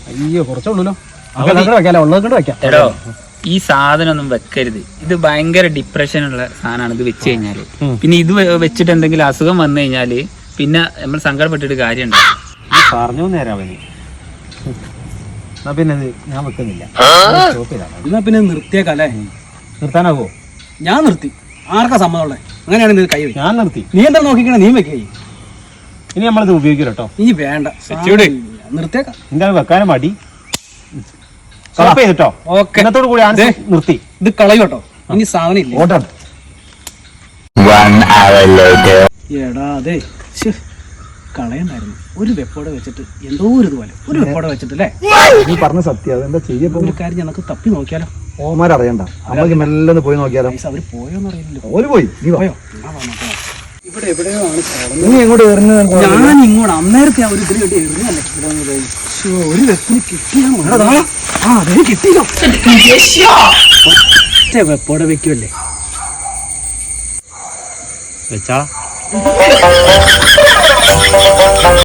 അയ്യോ കുറച്ചുള്ളൂല്ലോ എടോ ഈ സാധനം ഒന്നും വെക്കരുത്. ഇത് ഭയങ്കര ഡിപ്രഷനുള്ള സാധനമാണ് ഇത് വെച്ച് കഴിഞ്ഞാല്. പിന്നെ ഇത് വെച്ചിട്ട് എന്തെങ്കിലും അസുഖം വന്നു കഴിഞ്ഞാല് പിന്നെ നമ്മൾ സങ്കടപ്പെട്ടിട്ട് കാര്യമുണ്ടോ? പറഞ്ഞു നേരാവന്. പിന്നെ ഞാൻ വെക്കുന്നില്ല. എന്നാ പിന്നെ നിർത്തിയേക്കല്ലേ? നിർത്താനാവോ? ഞാൻ നിർത്തി. ആർക്കാ സമ്മതമുള്ളത്? അങ്ങനെയാണെങ്കിൽ കൈ വെക്കും. ഞാൻ നിർത്തി. നീ എന്താ നോക്കിക്കണേ? നീ വെക്കേ. ഇനി നമ്മളിത് ഉപയോഗിക്കില്ല കേട്ടോ. ഇനി വേണ്ട, നിർത്തിയേക്കാം. എന്താ വെക്കാനും മടി ചെയ്തിട്ടോ. ഓക്കെ, ഇന്നത്തോട് കൂടി നിർത്തി. ഇത് കളയും കേട്ടോ. ഇനി സാധനം ഇല്ല. ഓട്ടോ എടാ അതെ കളയണ്ടായിരുന്നു. ഒരു വെപ്പോടെ വെച്ചിട്ട് എന്തോ ഒരു ഇതുപോലെ ഒരു വെപ്പോടെ വെച്ചിട്ടല്ലേ? നീ പറഞ്ഞ സത്യം. അതെന്താ ചെയ്യപ്പോ? ഒരു കാര്യം ഞങ്ങൾക്ക് തപ്പി നോക്കിയാലോ? ഓമാരറിയണ്ട. നമുക്ക് മെല്ലെ പോയി നോക്കിയാലോ? അവര് പോയോന്ന് അറിയില്ലല്ലോ. ഓര് പോയി. നീ പോയോ? ഇവിടെ എവിടെയോ ആണ്. നീ എങ്ങോട്ട് എറിഞ്ഞത്? ഞാൻ ഇങ്ങോട്ട് അന്നേരത്തെ ആ ഒരു ഇതിന് വേണ്ടി എറിഞ്ഞല്ലേ. ഒരു വെപ്പിന് കിട്ടിയാ അതേ കിട്ടിയോ? വെപ്പോടെ വെക്കുമല്ലേ? വെച്ചാ